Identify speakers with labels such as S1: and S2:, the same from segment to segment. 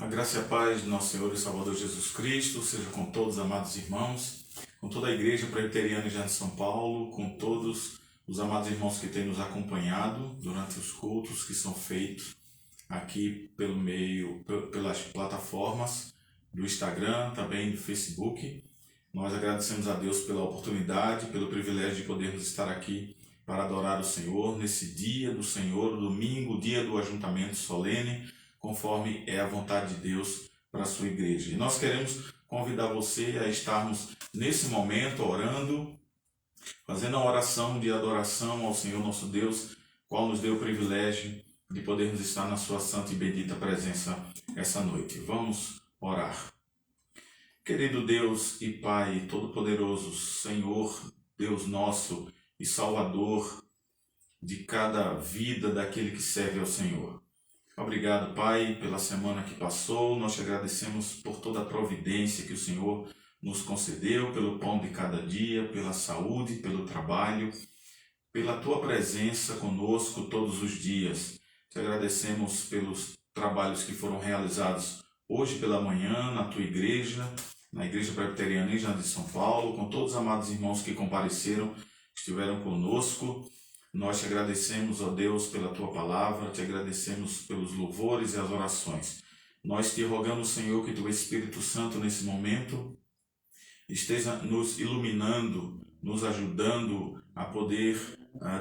S1: A graça e a paz de nosso Senhor e Salvador Jesus Cristo seja com todos, amados irmãos, com toda a Igreja Presbiteriana de São Paulo, com todos os amados irmãos que têm nos acompanhado durante os cultos que são feitos aqui pelas plataformas do Instagram, também do Facebook. Nós agradecemos a Deus pela oportunidade, pelo privilégio de podermos estar aqui para adorar o Senhor nesse dia do Senhor, domingo, dia do ajuntamento solene, conforme é a vontade de Deus para a sua igreja. E nós queremos convidar você a estarmos nesse momento orando, fazendo a oração de adoração ao Senhor nosso Deus, qual nos deu o privilégio de podermos estar na sua santa e bendita presença essa noite. Vamos orar. Querido Deus e Pai Todo-Poderoso, Senhor, Deus nosso e Salvador de cada vida daquele que serve ao Senhor. Obrigado, Pai, pela semana que passou. Nós te agradecemos por toda a providência que o Senhor nos concedeu, pelo pão de cada dia, pela saúde, pelo trabalho, pela tua presença conosco todos os dias. Te agradecemos pelos trabalhos que foram realizados hoje pela manhã na tua igreja, na Igreja Presbiteriana de São Paulo, com todos os amados irmãos que compareceram, estiveram conosco. Nós te agradecemos, ó Deus, pela tua palavra, te agradecemos pelos louvores e as orações. Nós te rogamos, Senhor, que teu Espírito Santo nesse momento esteja nos iluminando, nos ajudando a poder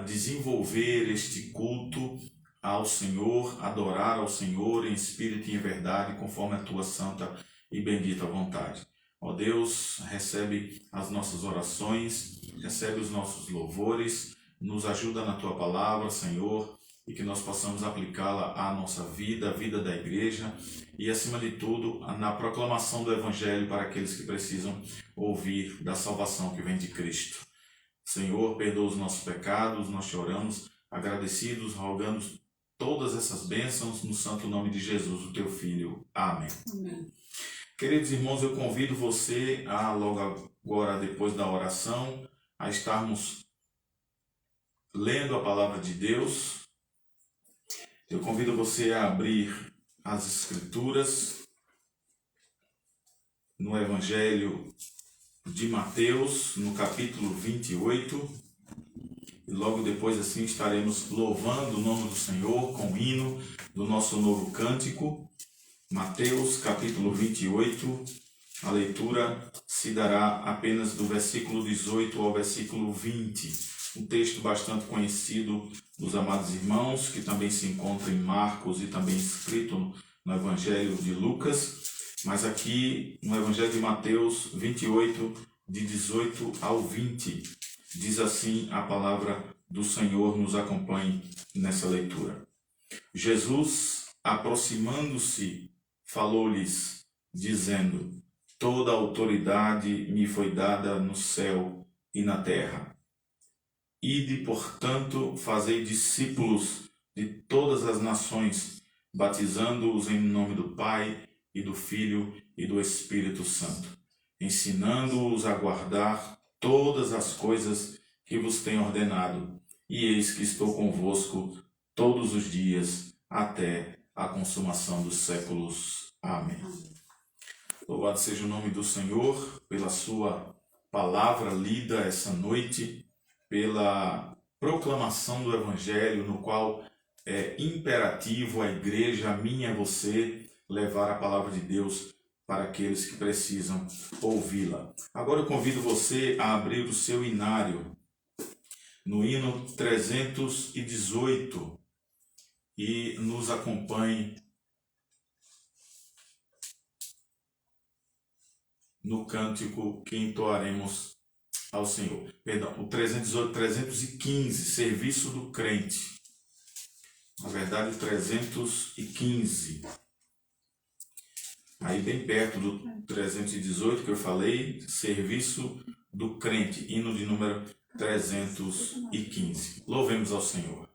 S1: desenvolver este culto ao Senhor, adorar ao Senhor em espírito e em verdade, conforme a tua santa e bendita vontade. Ó Deus, recebe as nossas orações, recebe os nossos louvores, nos ajuda na tua palavra, Senhor, e que nós possamos aplicá-la à nossa vida, à vida da igreja e, acima de tudo, na proclamação do Evangelho para aqueles que precisam ouvir da salvação que vem de Cristo. Senhor, perdoa os nossos pecados, nós te oramos, agradecidos, rogando todas essas bênçãos no santo nome de Jesus, o teu Filho. Amém.
S2: Amém.
S1: Queridos irmãos, eu convido você a, logo agora, depois da oração, a estarmos lendo a palavra de Deus. Eu convido você a abrir as Escrituras no Evangelho de Mateus, no capítulo 28. E logo depois assim estaremos louvando o nome do Senhor com o hino do nosso novo cântico. Mateus, capítulo 28. A leitura se dará apenas do versículo 18 ao versículo 20. Um texto bastante conhecido dos amados irmãos, que também se encontra em Marcos e também escrito no Evangelho de Lucas, mas aqui no Evangelho de Mateus 28, de 18 ao 20, diz assim a palavra do Senhor, nos acompanhe nessa leitura. Jesus, aproximando-se, falou-lhes, dizendo: toda a autoridade me foi dada no céu e na terra. Ide, portanto, fazei discípulos de todas as nações, batizando-os em nome do Pai, e do Filho, e do Espírito Santo, ensinando-os a guardar todas as coisas que vos tenho ordenado, e eis que estou convosco todos os dias, até a consumação dos séculos. Amém. Louvado seja o nome do Senhor, pela sua palavra lida essa noite, pela proclamação do Evangelho, no qual é imperativo a igreja, a mim e a você, levar a palavra de Deus para aqueles que precisam ouvi-la. Agora eu convido você a abrir o seu inário no hino 318 e nos acompanhe no cântico que entoaremos ao Senhor. Perdão, o 315, serviço do crente. Na verdade, o 315. Aí bem perto do 318 que eu falei, serviço do crente, hino de número 315. Louvemos ao Senhor.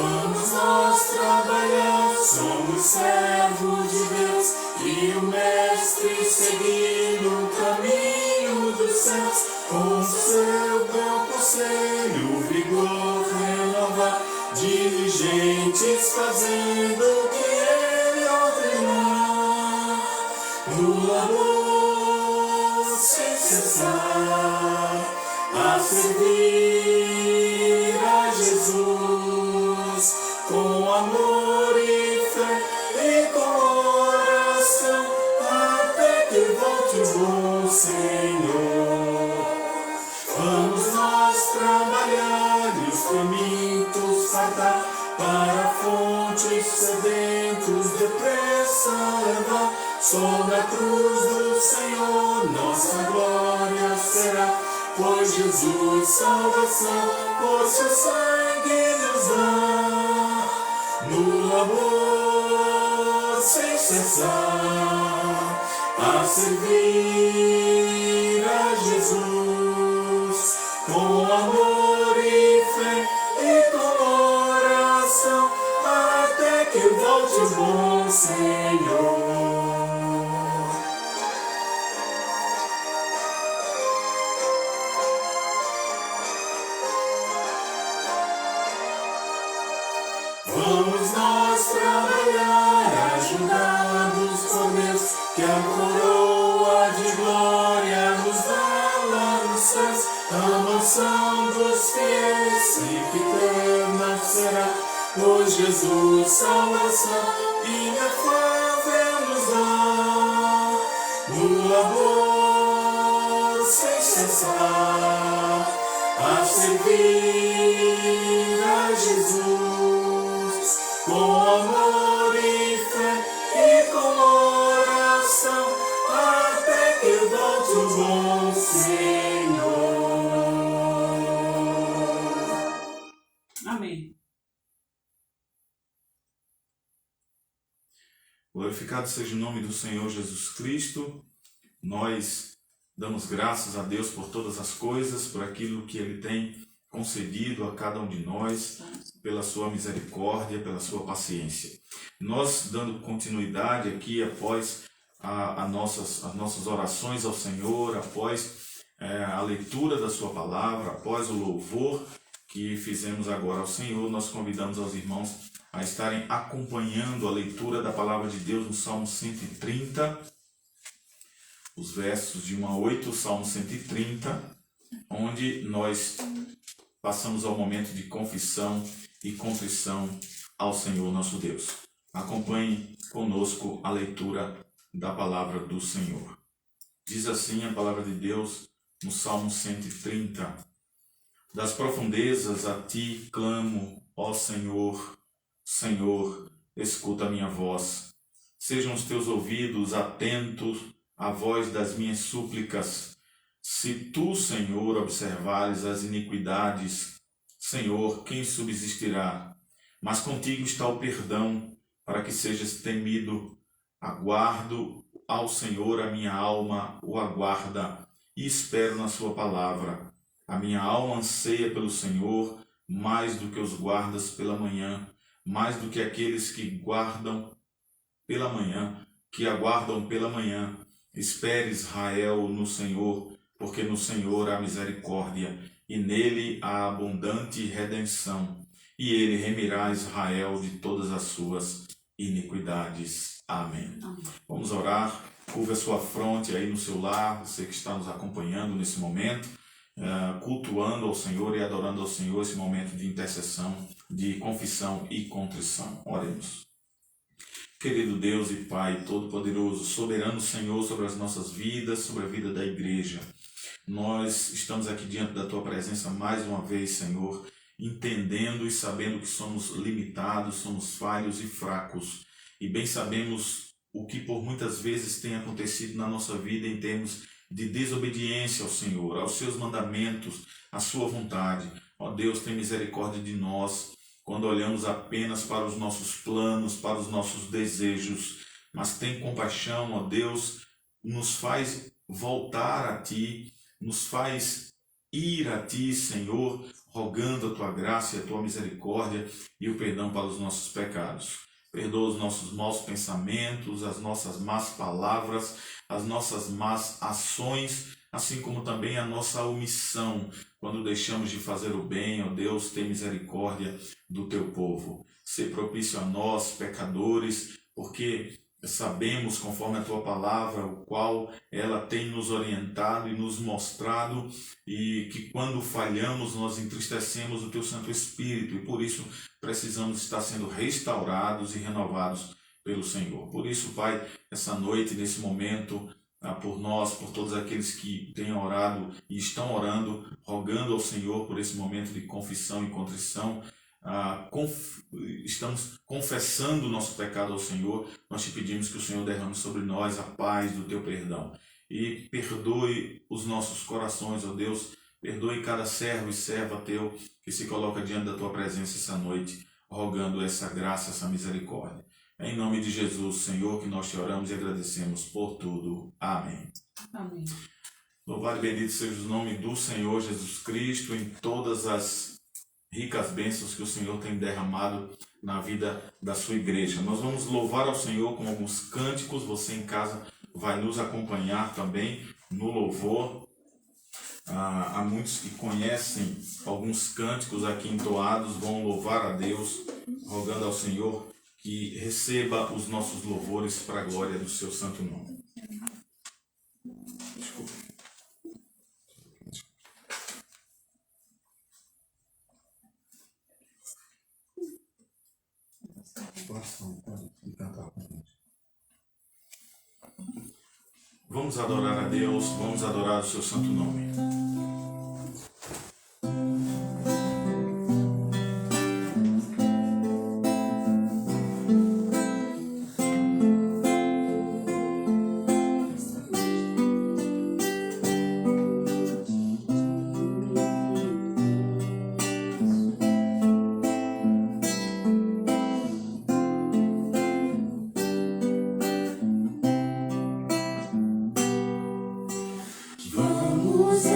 S1: Vamos nós trabalhar, somos servos de Deus, e o Mestre seguir no caminho dos céus, com seu bom conselho, vigor renovar, diligentes fazendo o que ele ordenar, no amor sem cessar, a servir a Jesus, com amor e fé e com oração, até que volte o bom Senhor. Vamos nós trabalhar e os famintos fartar, para fontes sedentos depressa levar. Só na cruz do Senhor nossa glória será, pois Jesus salvação por seu sangue nos dá. No amor sem cessar, a servir a Jesus, com amor e fé e com oração, até que volte o bom Senhor. Vamos nós trabalhar, ajudados por Deus, que a coroa de glória nos dá lá nos céus, a mansão dos fiéis sempiterna será, pois Jesus salvação inefável nos dá. No amor sem cessar, a servir a Jesus, com amor e fé e com oração, até que volte o bom Senhor.
S2: Amém.
S1: Glorificado seja o nome do Senhor Jesus Cristo. Nós damos graças a Deus por todas as coisas, por aquilo que Ele tem concedido a cada um de nós, pela sua misericórdia, pela sua paciência. Nós, dando continuidade aqui após as nossas orações ao Senhor, após a leitura da sua palavra, após o louvor que fizemos agora ao Senhor, nós convidamos aos irmãos a estarem acompanhando a leitura da palavra de Deus no Salmo 130, os versos de 1 a 8, Salmo 130, onde nós passamos ao momento de confissão e contrição ao Senhor nosso Deus. Acompanhe conosco a leitura da palavra do Senhor. Diz assim a palavra de Deus no Salmo 130. Das profundezas a ti clamo, ó Senhor. Senhor, escuta a minha voz. Sejam os teus ouvidos atentos à voz das minhas súplicas. Se tu, Senhor, observares as iniquidades, Senhor, quem subsistirá? Mas contigo está o perdão, para que sejas temido. Aguardo ao Senhor, a minha alma o aguarda, e espero na sua palavra. A minha alma anseia pelo Senhor, mais do que os guardas pela manhã, mais do que aqueles que aguardam pela manhã. Espere, Israel, no Senhor, porque no Senhor há misericórdia, e nele há abundante redenção, e ele remirá Israel de todas as suas iniquidades. Amém. Vamos orar. Curva a sua fronte aí no seu lar, você que está nos acompanhando nesse momento, cultuando ao Senhor e adorando ao Senhor esse momento de intercessão, de confissão e contrição. Oremos. Querido Deus e Pai Todo-Poderoso, soberano Senhor sobre as nossas vidas, sobre a vida da igreja, nós estamos aqui diante da Tua presença mais uma vez, Senhor, entendendo e sabendo que somos limitados, somos falhos e fracos, e bem sabemos o que por muitas vezes tem acontecido na nossa vida em termos de desobediência ao Senhor, aos seus mandamentos, à sua vontade. Ó Deus, tem misericórdia de nós quando olhamos apenas para os nossos planos, para os nossos desejos, mas tem compaixão, ó Deus, nos faz voltar a Ti, nos faz ir a Ti, Senhor, rogando a tua graça e a tua misericórdia e o perdão para os nossos pecados. Perdoa os nossos maus pensamentos, as nossas más palavras, as nossas más ações, assim como também a nossa omissão, quando deixamos de fazer o bem. Ó Deus, tem misericórdia do teu povo. Sê propício a nós, pecadores, porque sabemos, conforme a tua palavra, o qual ela tem nos orientado e nos mostrado, e que quando falhamos nós entristecemos o teu Santo Espírito, e por isso precisamos estar sendo restaurados e renovados pelo Senhor. Por isso, Pai, essa noite, nesse momento, por nós, por todos aqueles que têm orado e estão orando, rogando ao Senhor por esse momento de confissão e contrição, estamos confessando o nosso pecado ao Senhor. Nós te pedimos que o Senhor derrame sobre nós a paz do teu perdão e perdoe os nossos corações, ó Deus. Perdoe cada servo e serva teu que se coloca diante da tua presença essa noite, rogando essa graça, essa misericórdia. É em nome de Jesus, Senhor, que nós te oramos e agradecemos por tudo. Amém.
S2: Amém.
S1: Louvado e bendito seja o nome do Senhor Jesus Cristo em todas as ricas bênçãos que o Senhor tem derramado na vida da sua igreja. Nós vamos louvar ao Senhor com alguns cânticos. Você em casa vai nos acompanhar também no louvor. Há muitos que conhecem alguns cânticos aqui entoados, vão louvar a Deus, rogando ao Senhor que receba os nossos louvores para a glória do seu santo nome. Desculpa. Vamos adorar a Deus, vamos adorar o seu santo nome.
S3: Vamos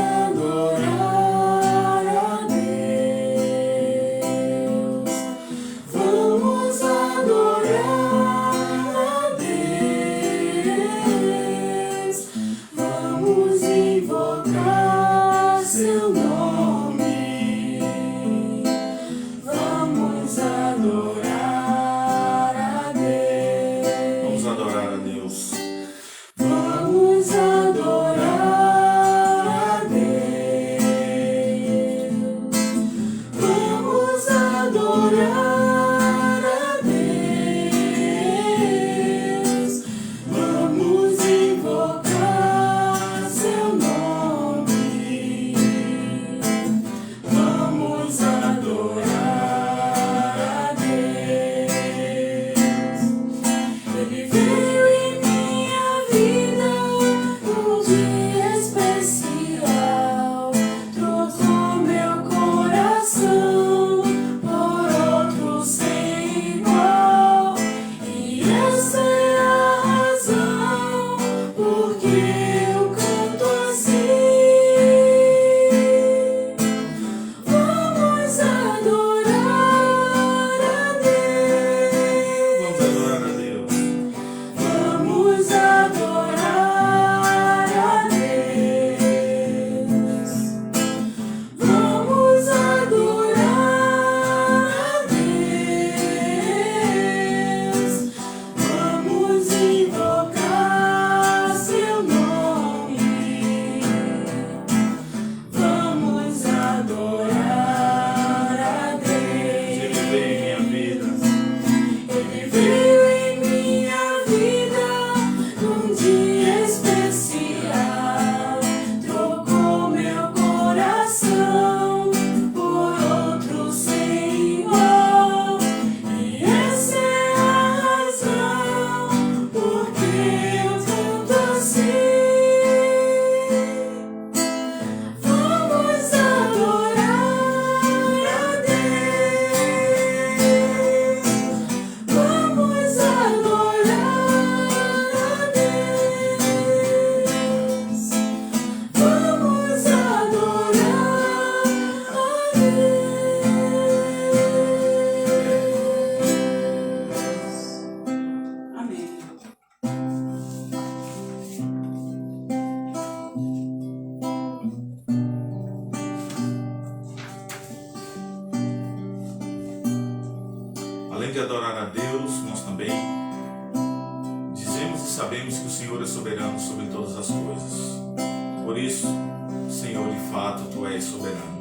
S1: além de adorar a Deus, nós também dizemos e sabemos que o Senhor é soberano sobre todas as coisas. Por isso, Senhor, de fato, Tu és soberano.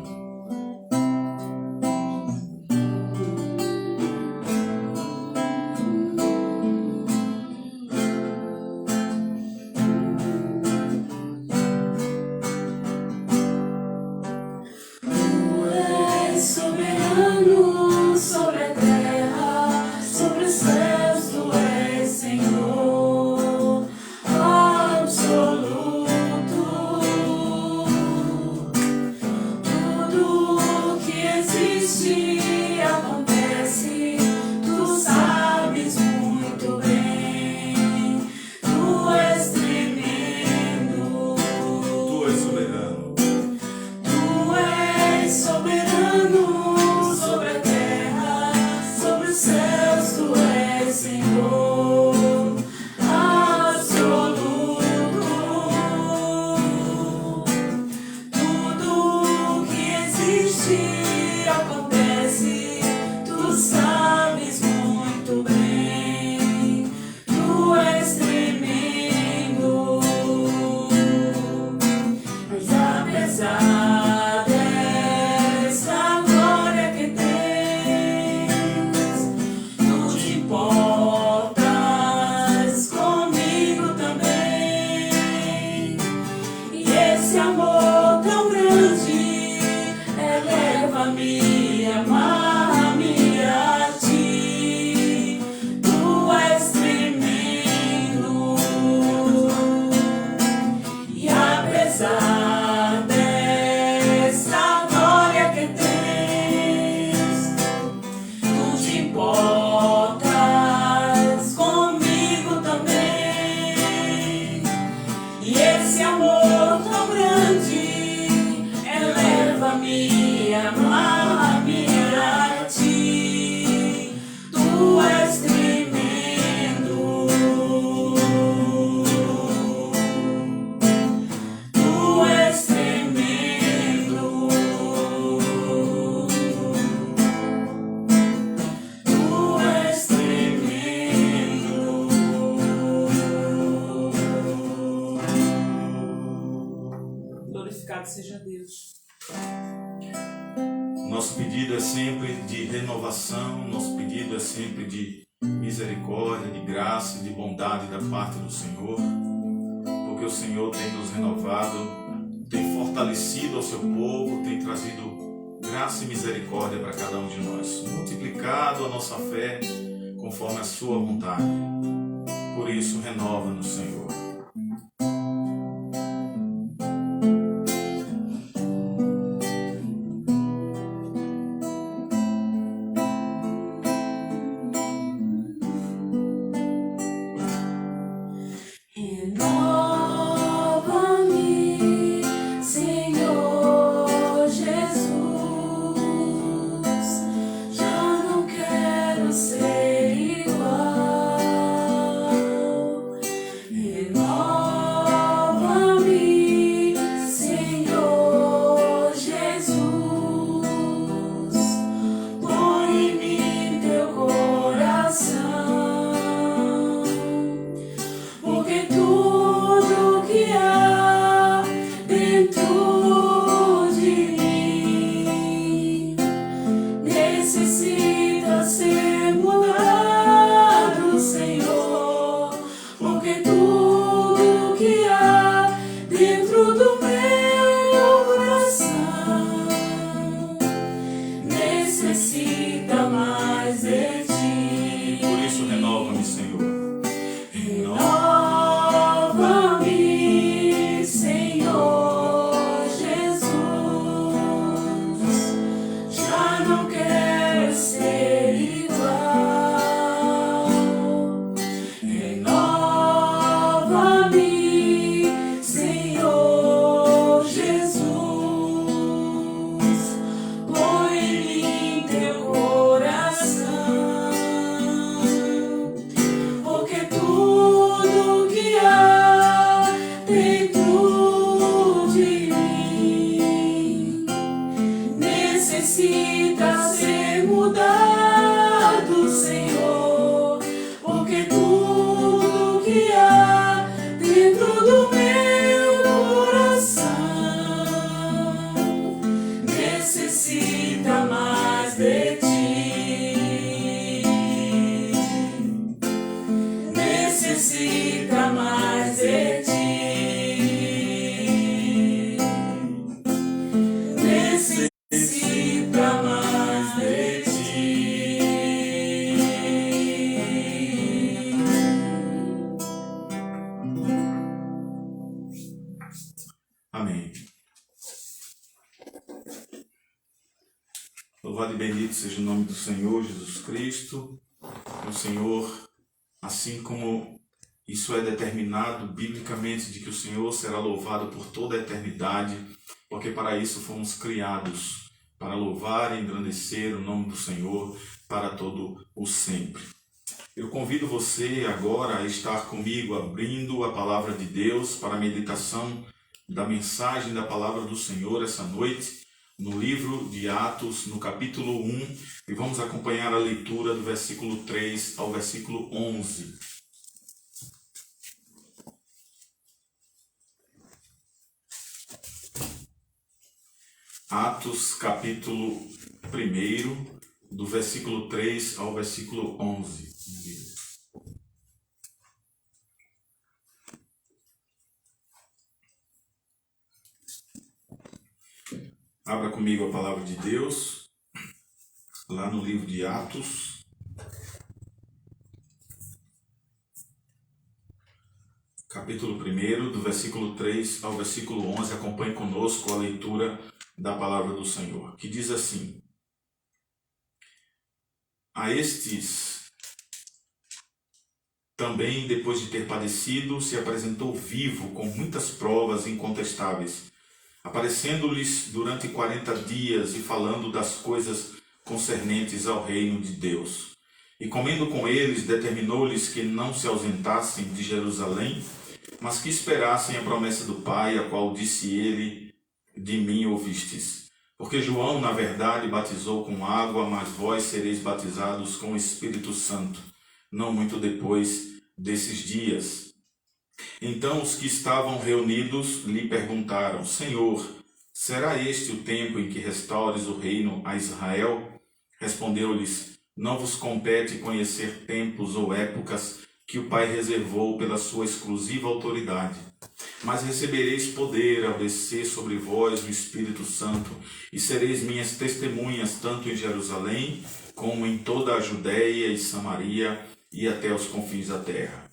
S2: Glorificado seja Deus.
S1: Nosso pedido é sempre de renovação, nosso pedido é sempre de misericórdia, de graça, de bondade da parte do Senhor, porque o Senhor tem nos renovado, tem fortalecido ao seu povo, tem trazido graça e misericórdia para cada um de nós, multiplicado a nossa fé conforme a sua vontade. Por isso, renova-nos, Senhor.
S2: necessita ser mudado, Senhor, porque tudo que há dentro do meu coração necessita mais de ti, necessita mais de ti. Necessita mais de ti.
S1: Amém. Louvado e bendito seja o nome do Senhor Jesus Cristo. O Senhor, assim como isso é determinado biblicamente, de que o Senhor será louvado por toda a eternidade, porque para isso fomos criados, para louvar e engrandecer o nome do Senhor para todo o sempre. Eu convido você agora a estar comigo abrindo a palavra de Deus para a meditação da mensagem da palavra do Senhor essa noite, no livro de Atos, no capítulo 1, e vamos acompanhar a leitura do versículo 3 ao versículo 11. Atos, capítulo 1, do versículo 3 ao versículo 11. Abra comigo a palavra de Deus, lá no livro de Atos, capítulo 1, do versículo 3 ao versículo 11. Acompanhe conosco a leitura da palavra do Senhor, que diz assim: A estes também, depois de ter padecido, se apresentou vivo com muitas provas incontestáveis, aparecendo-lhes durante 40 dias e falando das coisas concernentes ao reino de Deus. E comendo com eles, determinou-lhes que não se ausentassem de Jerusalém, mas que esperassem a promessa do Pai, a qual disse ele: De mim ouvistes. Porque João, na verdade, batizou com água, mas vós sereis batizados com o Espírito Santo, não muito depois desses dias. Então os que estavam reunidos lhe perguntaram: Senhor, será este o tempo em que restaures o reino a Israel? Respondeu-lhes: Não vos compete conhecer tempos ou épocas que o Pai reservou pela sua exclusiva autoridade. Mas recebereis poder ao descer sobre vós o Espírito Santo, e sereis minhas testemunhas tanto em Jerusalém, como em toda a Judéia e Samaria, e até os confins da terra.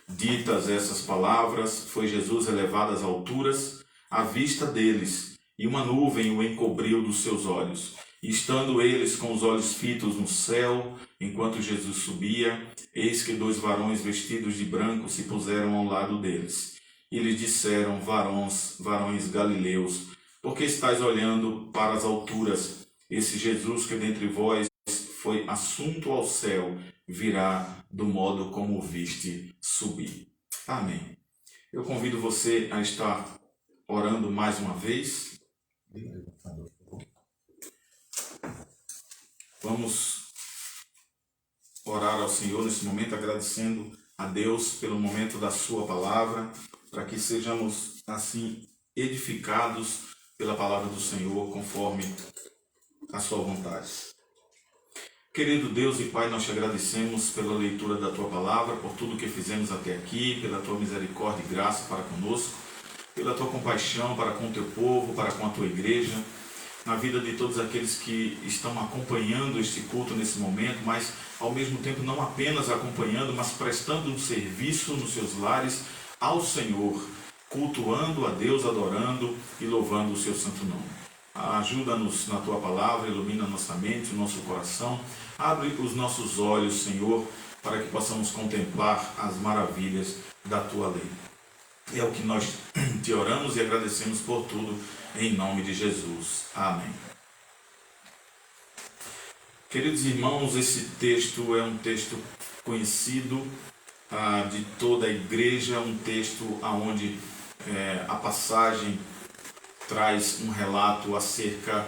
S1: Ditas essas palavras, foi Jesus elevado às alturas, à vista deles, e uma nuvem o encobriu dos seus olhos. E estando eles com os olhos fitos no céu, enquanto Jesus subia, eis que 2 varões vestidos de branco se puseram ao lado deles. E lhes disseram: varões galileus, por que estáis olhando para as alturas? Esse Jesus que dentre vós foi assunto ao céu, virá do modo como o viste subir. Amém. Eu convido você a estar orando mais uma vez. Vamos orar ao Senhor nesse momento, agradecendo a Deus pelo momento da sua palavra, para que sejamos assim edificados pela palavra do Senhor, conforme a sua vontade. Querido Deus e Pai, nós te agradecemos pela leitura da tua palavra, por tudo que fizemos até aqui, pela tua misericórdia e graça para conosco, pela tua compaixão para com o teu povo, para com a tua igreja, na vida de todos aqueles que estão acompanhando este culto nesse momento, mas ao mesmo tempo não apenas acompanhando, mas prestando um serviço nos seus lares ao Senhor, cultuando a Deus, adorando e louvando o seu santo nome. Ajuda-nos na tua palavra, ilumina nossa mente, o nosso coração, abre os nossos olhos, Senhor, para que possamos contemplar as maravilhas da tua lei. É o que nós te oramos e agradecemos por tudo, em nome de Jesus. Amém. Queridos irmãos, esse texto é um texto conhecido de toda a igreja, um texto onde a passagem traz um relato acerca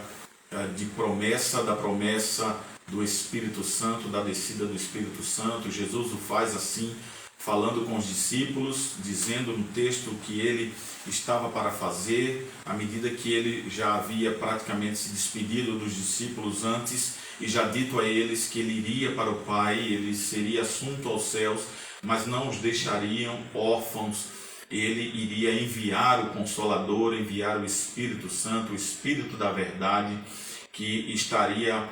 S1: da promessa do Espírito Santo, da descida do Espírito Santo. Jesus o faz assim, falando com os discípulos, dizendo no texto o que ele estava para fazer, à medida que ele já havia praticamente se despedido dos discípulos antes e já dito a eles que ele iria para o Pai, ele seria assunto aos céus, mas não os deixariam órfãos. Ele iria enviar o Consolador, enviar o Espírito Santo, o Espírito da verdade, que estaria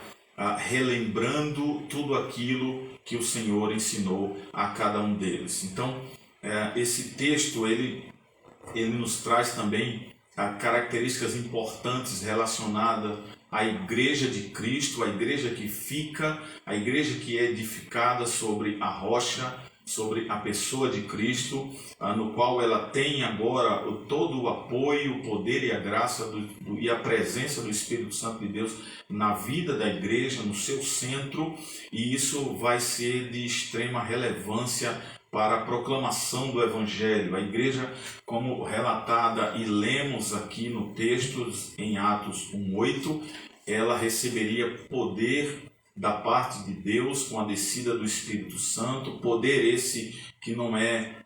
S1: relembrando tudo aquilo que o Senhor ensinou a cada um deles. Então, esse texto ele nos traz também características importantes relacionadas à Igreja de Cristo, a igreja que fica, a igreja que é edificada sobre a rocha, sobre a pessoa de Cristo, no qual ela tem agora todo o apoio, o poder e a graça e a presença do Espírito Santo de Deus na vida da igreja, no seu centro, e isso vai ser de extrema relevância para a proclamação do Evangelho. A igreja, como relatada e lemos aqui no texto em Atos 1:8, ela receberia poder da parte de Deus com a descida do Espírito Santo, poder esse que não é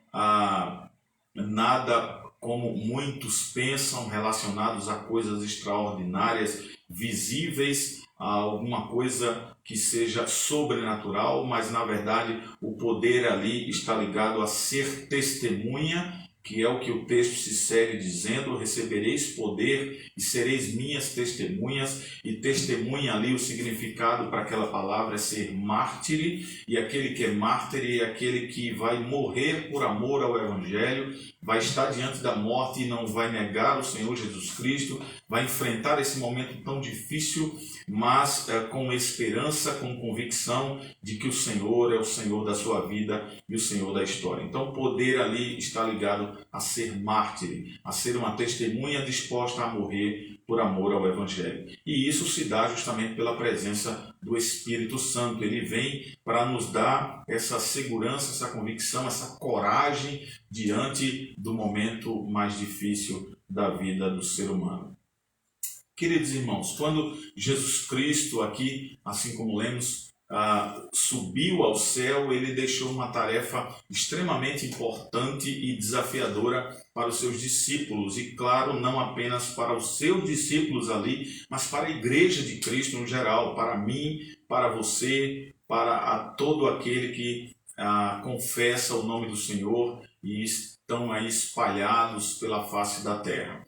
S1: nada como muitos pensam, relacionados a coisas extraordinárias, visíveis, a alguma coisa que seja sobrenatural, mas na verdade o poder ali está ligado a ser testemunha, que é o que o texto se segue dizendo: recebereis poder e sereis minhas testemunhas. E testemunha ali, o significado para aquela palavra é ser mártir, e aquele que é mártir é aquele que vai morrer por amor ao Evangelho, vai estar diante da morte e não vai negar o Senhor Jesus Cristo, vai enfrentar esse momento tão difícil, mas com esperança, com convicção de que o Senhor é o Senhor da sua vida e o Senhor da história. Então o poder ali está ligado a ser mártir, a ser uma testemunha disposta a morrer por amor ao Evangelho. E isso se dá justamente pela presença do Espírito Santo. Ele vem para nos dar essa segurança, essa convicção, essa coragem diante do momento mais difícil da vida do ser humano. Queridos irmãos, quando Jesus Cristo aqui, assim como lemos, subiu ao céu, ele deixou uma tarefa extremamente importante e desafiadora para os seus discípulos, e claro, não apenas para os seus discípulos ali, mas para a igreja de Cristo no geral, para mim, para você, para todo aquele que confessa o nome do Senhor e estão aí espalhados pela face da terra.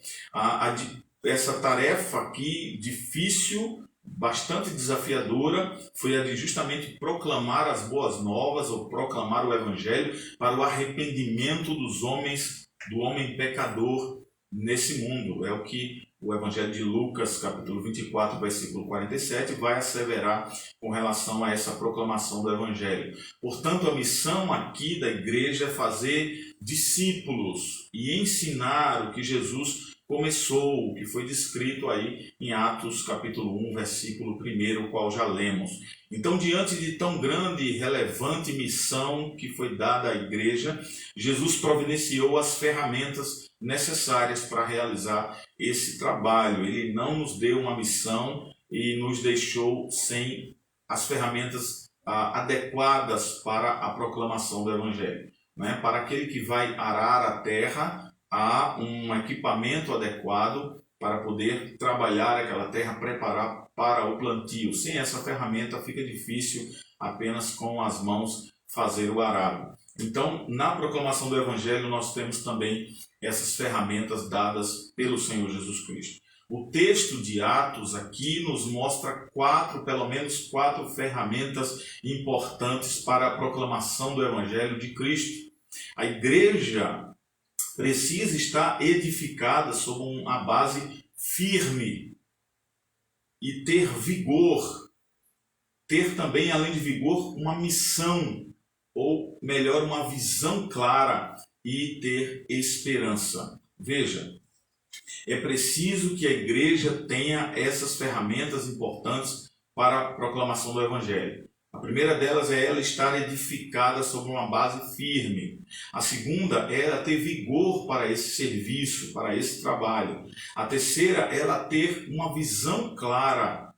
S1: Essa tarefa aqui, difícil, bastante desafiadora, foi a de justamente proclamar as boas novas, ou proclamar o Evangelho para o arrependimento dos homens, do homem pecador nesse mundo. É o que o Evangelho de Lucas, capítulo 24, versículo 47, vai asseverar com relação a essa proclamação do Evangelho. Portanto, a missão aqui da igreja é fazer discípulos e ensinar o que Jesus começou, o que foi descrito aí em Atos capítulo 1, versículo 1, o qual já lemos. Então, diante de tão grande e relevante missão que foi dada à igreja, Jesus providenciou as ferramentas necessárias para realizar esse trabalho. Ele não nos deu uma missão e nos deixou sem as ferramentas adequadas para a proclamação do Evangelho. Para aquele que vai arar a terra, há um equipamento adequado para poder trabalhar aquela terra, preparar para o plantio. Sem essa ferramenta fica difícil apenas com as mãos fazer o arado. Então, na proclamação do Evangelho, nós temos também essas ferramentas dadas pelo Senhor Jesus Cristo. O texto de Atos aqui nos mostra pelo menos quatro ferramentas importantes para a proclamação do Evangelho de Cristo. A igreja precisa estar edificada sobre uma base firme e ter vigor, ter também, além de vigor, uma missão, ou melhor, uma visão clara, e ter esperança. Veja, é preciso que a igreja tenha essas ferramentas importantes para a proclamação do Evangelho. A primeira delas é ela estar edificada sobre uma base firme. A segunda é ela ter vigor para esse serviço, para esse trabalho. A terceira é ela ter uma visão clara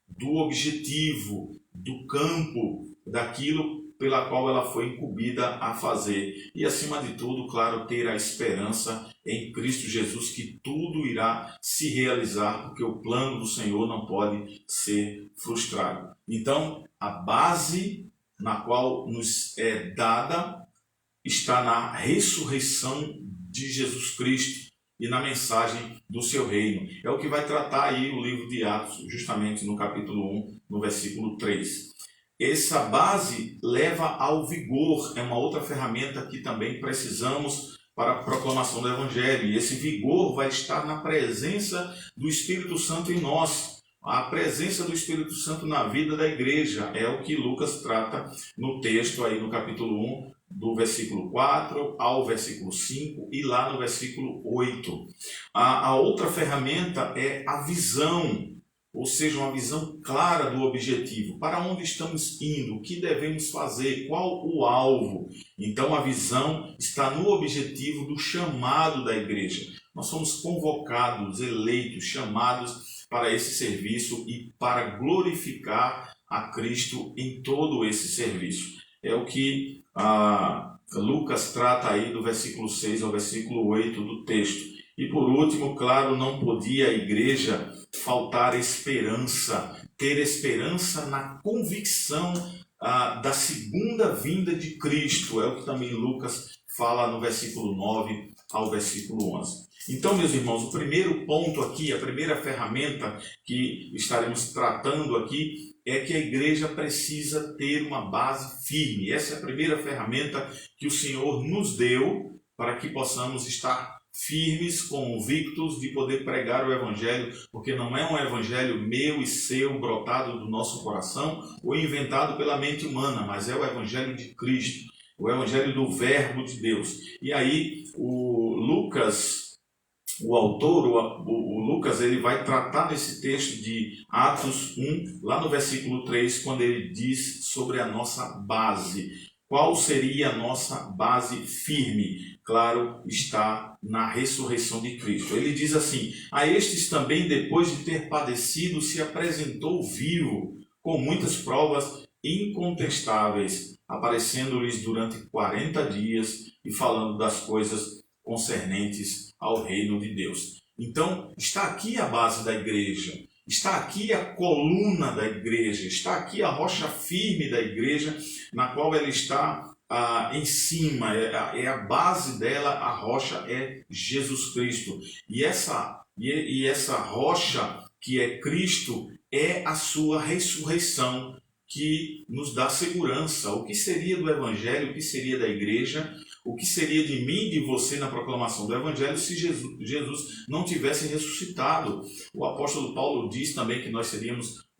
S1: do objetivo, do campo, daquilo pela qual ela foi incumbida a fazer. E, acima de tudo, claro, ter a esperança em Cristo Jesus que tudo irá se realizar, porque o plano do Senhor não pode ser frustrado. Então, a base na qual nos é dada está na ressurreição de Jesus Cristo e na mensagem do seu reino. É o que vai tratar aí o livro de Atos, justamente no capítulo 1, no versículo 3. Essa base leva ao vigor, é uma outra ferramenta que também precisamos para a proclamação do Evangelho. E esse vigor vai estar na presença do Espírito Santo em nós. A presença do Espírito Santo na vida da igreja é o que Lucas trata no texto aí no capítulo 1, do versículo 4 ao versículo 5 e lá no versículo 8. A outra ferramenta é a visão, ou seja, uma visão clara do objetivo, para onde estamos indo, o que devemos fazer, qual o alvo. Então a visão está no objetivo do chamado da igreja. Nós somos convocados, eleitos, chamados para esse serviço e para glorificar a Cristo em todo esse serviço. É o que Lucas trata aí do versículo 6 ao versículo 8 do texto. E por último, claro, não podia a igreja faltar esperança, ter esperança na convicção da segunda vinda de Cristo. É o que também Lucas fala no versículo 9 ao versículo 11. Então, meus irmãos, o primeiro ponto aqui, a primeira ferramenta que estaremos tratando aqui é que a igreja precisa ter uma base firme. Essa é a primeira ferramenta que o Senhor nos deu para que possamos estar firmes, convictos de poder pregar o Evangelho, porque não é um Evangelho meu e seu, brotado do nosso coração ou inventado pela mente humana, mas é o Evangelho de Cristo, o Evangelho do Verbo de Deus. E aí o Lucas, o autor, o Lucas, ele vai tratar nesse texto de Atos 1, lá no versículo 3, quando ele diz sobre a nossa base. Qual seria a nossa base firme? Claro, está na ressurreição de Cristo. Ele diz assim: a estes também, depois de ter padecido, se apresentou vivo, com muitas provas incontestáveis, aparecendo-lhes durante 40 dias e falando das coisas concernentes ao reino de Deus. Então, está aqui a base da igreja, está aqui a coluna da igreja, está aqui a rocha firme da igreja, na qual ela está em cima, é a base dela, a rocha é Jesus Cristo. E essa rocha que é Cristo é a sua ressurreição que nos dá segurança. O que seria do Evangelho, o que seria da igreja, o que seria de mim e de você na proclamação do Evangelho se Jesus não tivesse ressuscitado? O apóstolo Paulo diz também que nós seríamos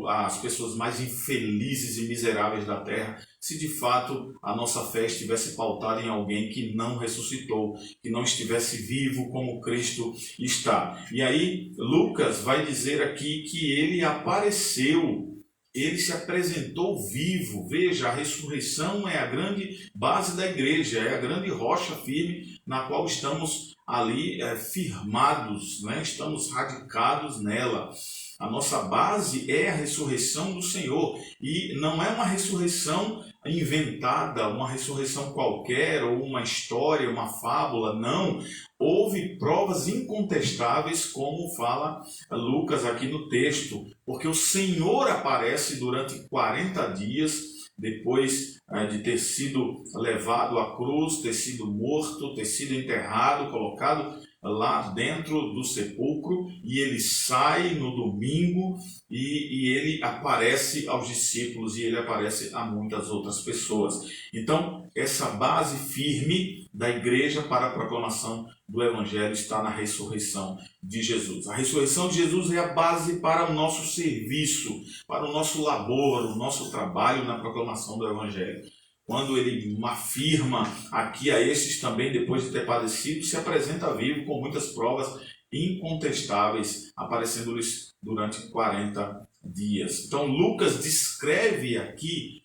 S1: as pessoas mais infelizes e miseráveis da terra se de fato a nossa fé estivesse pautada em alguém que não ressuscitou, que não estivesse vivo como Cristo está. E aí Lucas vai dizer aqui que ele apareceu, ele se apresentou vivo. Veja, a ressurreição é a grande base da igreja, é a grande rocha firme na qual estamos ali firmados, né? Estamos radicados nela. A nossa base é a ressurreição do Senhor. E não é uma ressurreição inventada, uma ressurreição qualquer, ou uma história, uma fábula, não. Houve provas incontestáveis, como fala Lucas aqui no texto, porque o Senhor aparece durante 40 dias, depois de ter sido levado à cruz, ter sido morto, ter sido enterrado, colocado lá dentro do sepulcro, e ele sai no domingo e ele aparece aos discípulos e ele aparece a muitas outras pessoas. Então, essa base firme da igreja para a proclamação do Evangelho está na ressurreição de Jesus. A ressurreição de Jesus é a base para o nosso serviço, para o nosso labor, o nosso trabalho na proclamação do Evangelho. Quando ele afirma aqui a estes também, depois de ter padecido, se apresenta vivo com muitas provas incontestáveis, aparecendo-lhes durante 40 dias. Então Lucas descreve aqui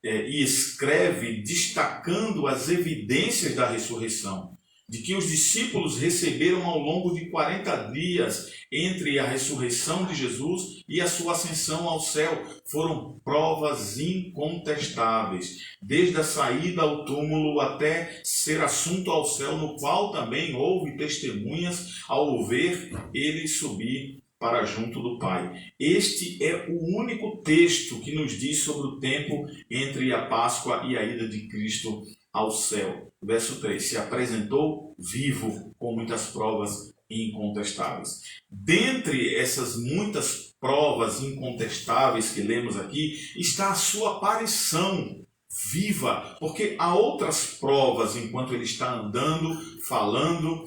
S1: e escreve destacando as evidências da ressurreição. de que os discípulos receberam ao longo de 40 dias entre a ressurreição de Jesus e a sua ascensão ao céu foram provas incontestáveis, desde a saída ao túmulo até ser assunto ao céu, no qual também houve testemunhas ao ver ele subir para junto do Pai. Este é o único texto que nos diz sobre o tempo entre a Páscoa e a ida de Cristo ao céu. Verso 3, se apresentou vivo com muitas provas incontestáveis. Dentre essas muitas provas incontestáveis que lemos aqui, está a sua aparição viva, porque há outras provas enquanto ele está andando, falando,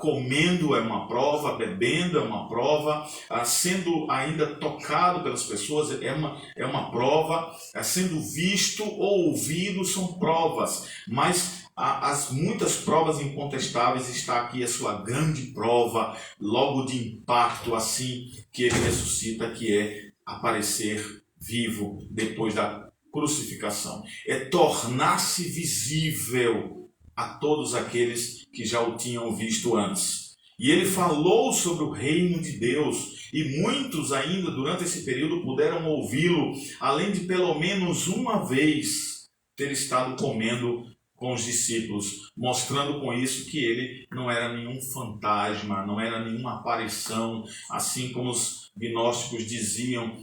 S1: comendo é uma prova, bebendo é uma prova, sendo ainda tocado pelas pessoas é uma prova, sendo visto ou ouvido são provas, mas as muitas provas incontestáveis está aqui a sua grande prova, logo de impacto assim que ele ressuscita, que é aparecer vivo depois da crucificação. É tornar-se visível a todos aqueles que já o tinham visto antes. E ele falou sobre o reino de Deus, e muitos ainda durante esse período puderam ouvi-lo, além de pelo menos uma vez ter estado comendo com os discípulos, mostrando com isso que ele não era nenhum fantasma, não era nenhuma aparição, assim como os gnósticos diziam,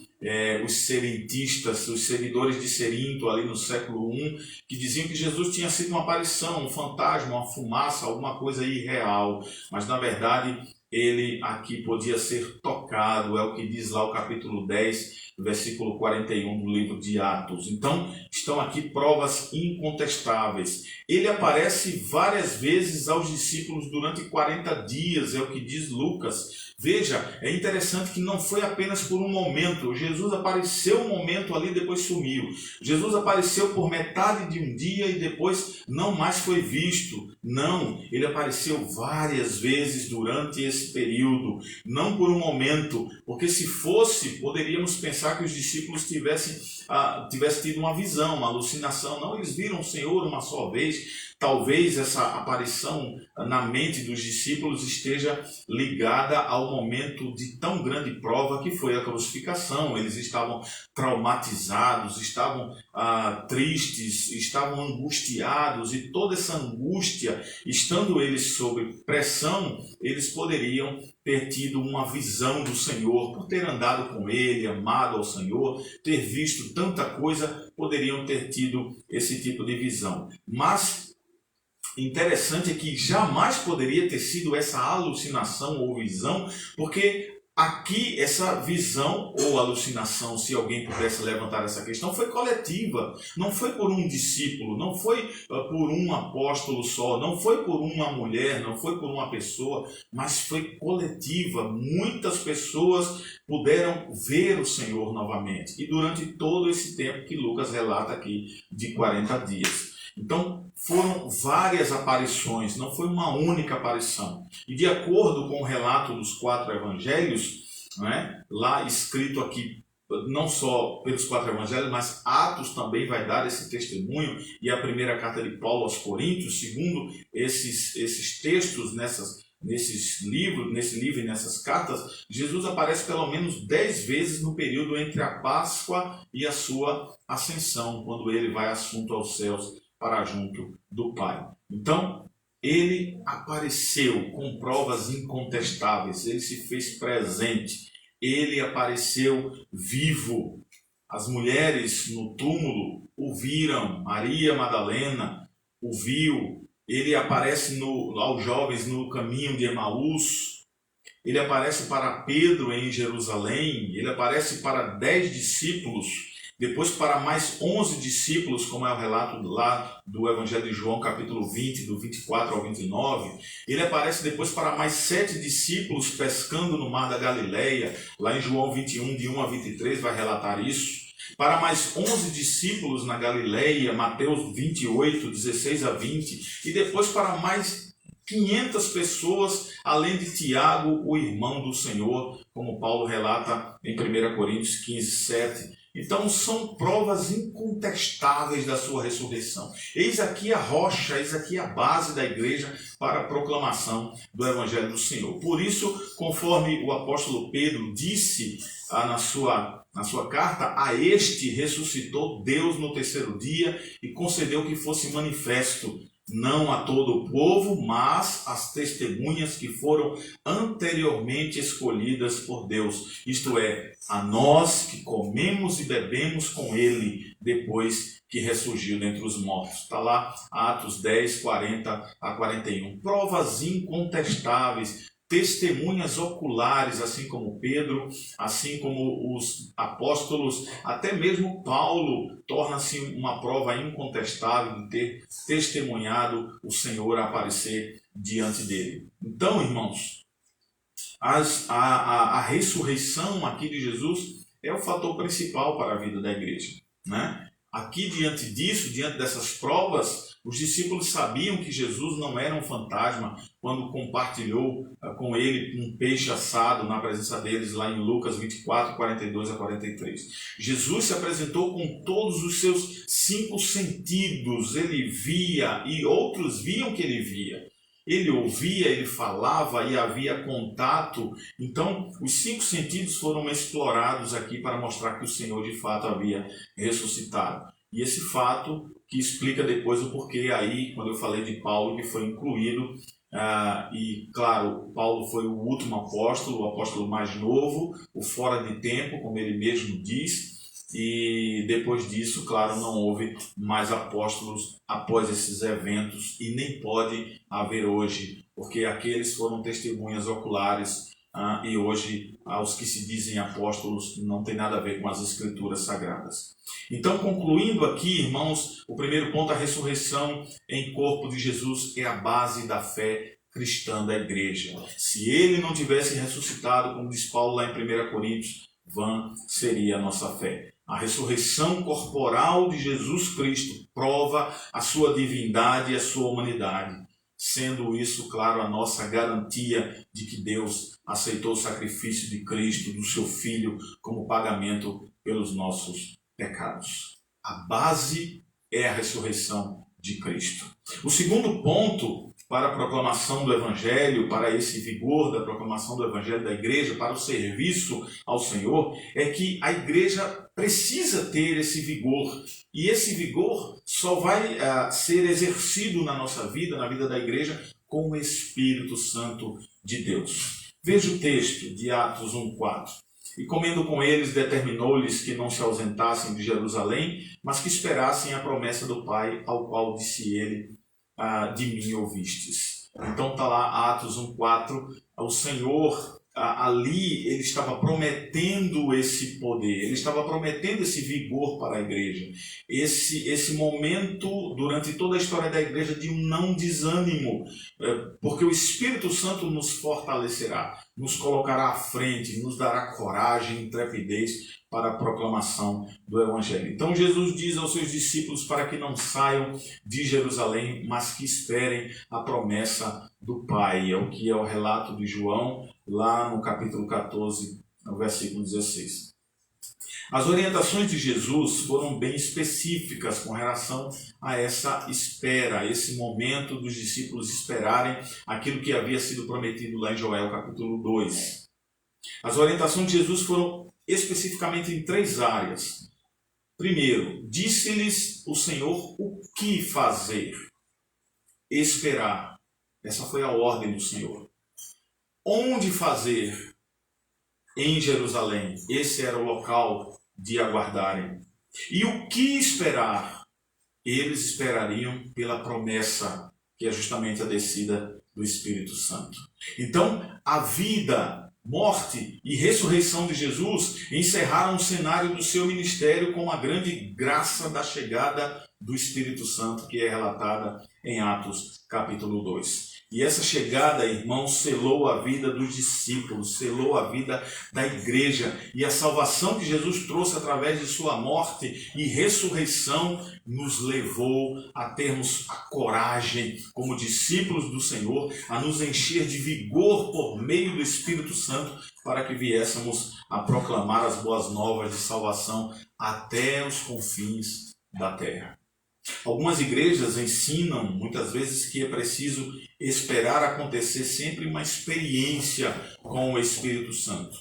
S1: os serentistas, os seguidores de Serinto ali no século I, que diziam que Jesus tinha sido uma aparição, um fantasma, uma fumaça, alguma coisa irreal, mas na verdade ele aqui podia ser tocado, é o que diz lá o capítulo 10, versículo 41 do livro de Atos. Então, estão aqui provas incontestáveis. Ele aparece várias vezes aos discípulos durante 40 dias, é o que diz Lucas. Veja, é interessante que não foi apenas por um momento. Jesus apareceu um momento ali e depois sumiu. Jesus apareceu por metade de um dia e depois não mais foi visto. Não, ele apareceu várias vezes durante esse período, não por um momento, porque se fosse, poderíamos pensar que os discípulos tivessem tido uma visão, uma alucinação. Não, eles viram o Senhor uma só vez. Talvez essa aparição na mente dos discípulos esteja ligada ao momento de tão grande prova que foi a crucificação. Eles estavam traumatizados, estavam tristes, estavam angustiados, e toda essa angústia, estando eles sob pressão, eles poderiam ter tido uma visão do Senhor, por ter andado com Ele, amado ao Senhor, ter visto tanta coisa, poderiam ter tido esse tipo de visão. Mas interessante é que jamais poderia ter sido essa alucinação ou visão, porque aqui essa visão ou alucinação, se alguém pudesse levantar essa questão, foi coletiva. Não foi por um discípulo, não foi por um apóstolo só, não foi por uma mulher, não foi por uma pessoa, mas foi coletiva. Muitas pessoas puderam ver o Senhor novamente. E durante todo esse tempo que Lucas relata aqui, de 40 dias. Então, foram várias aparições, não foi uma única aparição. E de acordo com o relato dos 4 evangelhos, lá escrito aqui, não só pelos 4 evangelhos, mas Atos também vai dar esse testemunho, e a primeira carta de Paulo aos Coríntios, segundo esses textos nesse livro e nessas cartas, Jesus aparece pelo menos 10 vezes no período entre a Páscoa e a sua ascensão, quando ele vai assunto aos céus para junto do Pai. Então, ele apareceu com provas incontestáveis, ele se fez presente, ele apareceu vivo. As mulheres no túmulo o viram, Maria Madalena o viu, ele aparece aos jovens no caminho de Emaús, ele aparece para Pedro em Jerusalém, ele aparece para 10 discípulos, depois para mais 11 discípulos, como é o relato lá do Evangelho de João, capítulo 20, do 24 ao 29. Ele aparece depois para mais 7 discípulos pescando no mar da Galileia, lá em João 21, de 1 a 23, vai relatar isso. Para mais 11 discípulos na Galileia, Mateus 28, 16 a 20. E depois para mais 500 pessoas, além de Tiago, o irmão do Senhor, como Paulo relata em 1 Coríntios 15, 7. Então são provas incontestáveis da sua ressurreição. Eis aqui a rocha, eis aqui a base da igreja para a proclamação do Evangelho do Senhor. Por isso, conforme o apóstolo Pedro disse na sua carta, a este ressuscitou Deus no terceiro dia e concedeu que fosse manifesto, não a todo o povo, mas às testemunhas que foram anteriormente escolhidas por Deus, isto é, a nós que comemos e bebemos com ele depois que ressurgiu dentre os mortos. Está lá Atos 10, 40 a 41. Provas incontestáveis, testemunhas oculares, assim como Pedro, assim como os apóstolos, até mesmo Paulo torna-se uma prova incontestável de ter testemunhado o Senhor aparecer diante dele. Então, irmãos, a ressurreição aqui de Jesus é o fator principal para a vida da igreja, né? Aqui, diante disso, diante dessas provas, os discípulos sabiam que Jesus não era um fantasma quando compartilhou com ele um peixe assado na presença deles lá em Lucas 24, 42 a 43. Jesus se apresentou com todos os seus 5 sentidos. Ele via e outros viam que ele via. Ele ouvia, ele falava e havia contato. Então, os 5 sentidos foram explorados aqui para mostrar que o Senhor de fato havia ressuscitado. E esse fato que explica depois o porquê aí, quando eu falei de Paulo, que foi incluído. E, claro, Paulo foi o último apóstolo, o apóstolo mais novo, o fora de tempo, como ele mesmo diz. E depois disso, claro, não houve mais apóstolos após esses eventos e nem pode haver hoje, porque aqueles foram testemunhas oculares e hoje os que se dizem apóstolos não tem nada a ver com as escrituras sagradas. Então, concluindo aqui, irmãos, o primeiro ponto, a ressurreição em corpo de Jesus é a base da fé cristã da igreja. Se ele não tivesse ressuscitado, como diz Paulo lá em 1 Coríntios, vã seria a nossa fé. A ressurreição corporal de Jesus Cristo prova a sua divindade e a sua humanidade, sendo isso, claro, a nossa garantia de que Deus aceitou o sacrifício de Cristo, do seu Filho, como pagamento pelos nossos pecados. A base é a ressurreição de Cristo. O segundo ponto para a proclamação do Evangelho, para esse vigor da proclamação do Evangelho da igreja, para o serviço ao Senhor, é que a igreja precisa ter esse vigor. E esse vigor só vai ser exercido na nossa vida, na vida da igreja, com o Espírito Santo de Deus. Veja o texto de Atos 1:4. E comendo com eles, determinou-lhes que não se ausentassem de Jerusalém, mas que esperassem a promessa do Pai, ao qual disse ele, de mim ouvistes. Então está lá Atos 1:4, o Senhor ali, ele estava prometendo esse poder, ele estava prometendo esse vigor para a igreja, esse momento durante toda a história da igreja de um não desânimo, porque o Espírito Santo nos fortalecerá, nos colocará à frente, nos dará coragem e intrepidez para a proclamação do Evangelho. Então Jesus diz aos seus discípulos para que não saiam de Jerusalém, mas que esperem a promessa do Pai. É o que é o relato de João, lá no capítulo 14, no versículo 16. As orientações de Jesus foram bem específicas com relação a essa espera, a esse momento dos discípulos esperarem aquilo que havia sido prometido lá em Joel, capítulo 2. As orientações de Jesus foram especificamente em 3 áreas. Primeiro, disse-lhes o Senhor o que fazer. Esperar. Essa foi a ordem do Senhor. Onde fazer? Em Jerusalém. Esse era o local de aguardarem. E o que esperar? Eles esperariam pela promessa, que é justamente a descida do Espírito Santo. Então, a vida, morte e ressurreição de Jesus encerraram o cenário do seu ministério com a grande graça da chegada do Espírito Santo, que é relatada em Atos capítulo 2. E essa chegada, irmãos, selou a vida dos discípulos, selou a vida da igreja. E a salvação que Jesus trouxe através de sua morte e ressurreição nos levou a termos a coragem, como discípulos do Senhor, a nos encher de vigor por meio do Espírito Santo, para que viéssemos a proclamar as boas novas de salvação até os confins da terra. Algumas igrejas ensinam muitas vezes que é preciso esperar acontecer sempre uma experiência com o Espírito Santo.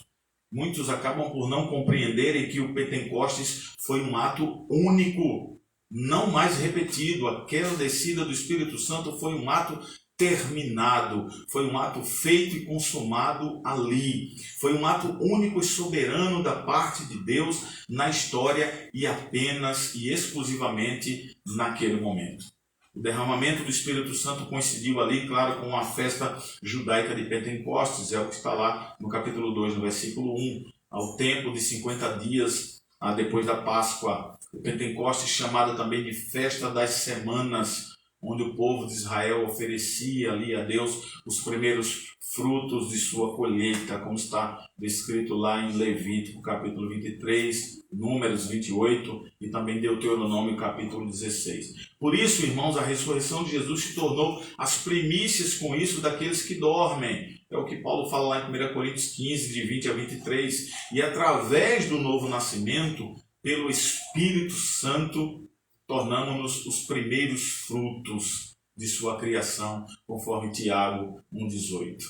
S1: Muitos acabam por não compreenderem que o Pentecostes foi um ato único, não mais repetido. Aquela descida do Espírito Santo foi um ato terminado, foi um ato feito e consumado ali. Foi um ato único e soberano da parte de Deus na história e apenas e exclusivamente naquele momento. O derramamento do Espírito Santo coincidiu ali, claro, com a festa judaica de Pentecostes, é o que está lá no capítulo 2, no versículo 1, ao tempo de 50 dias depois da Páscoa. O Pentecostes, chamado também de Festa das Semanas, onde o povo de Israel oferecia ali a Deus os primeiros frutos de sua colheita, como está descrito lá em Levítico capítulo 23, Números 28 e também Deuteronômio capítulo 16. Por isso, irmãos, a ressurreição de Jesus se tornou as primícias com isso daqueles que dormem. É o que Paulo fala lá em 1 Coríntios 15, de 20 a 23. E através do novo nascimento, pelo Espírito Santo, tornamos-nos os primeiros frutos de sua criação, conforme Tiago 1,18.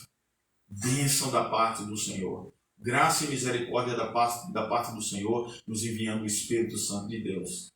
S1: Bênção da parte do Senhor. Graça e misericórdia da parte do Senhor, nos enviando o Espírito Santo de Deus,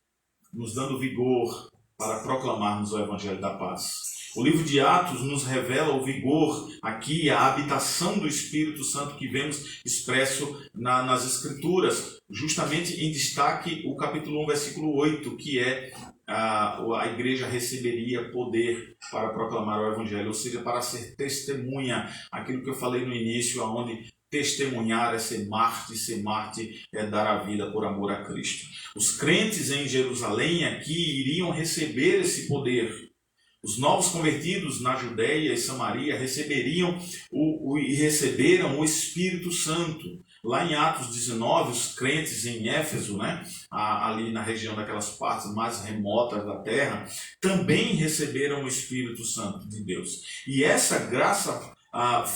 S1: nos dando vigor para proclamarmos o Evangelho da paz. O livro de Atos nos revela o vigor aqui, a habitação do Espírito Santo que vemos expresso nas Escrituras, justamente em destaque o capítulo 1, versículo 8, que é a igreja receberia poder para proclamar o Evangelho, ou seja, para ser testemunha, aquilo que eu falei no início, onde testemunhar é ser mártir é dar a vida por amor a Cristo. Os crentes em Jerusalém aqui iriam receber esse poder. Os novos convertidos na Judéia e Samaria receberam o Espírito Santo. Lá em Atos 19, os crentes em Éfeso, ali na região daquelas partes mais remotas da terra, também receberam o Espírito Santo de Deus. E essa graça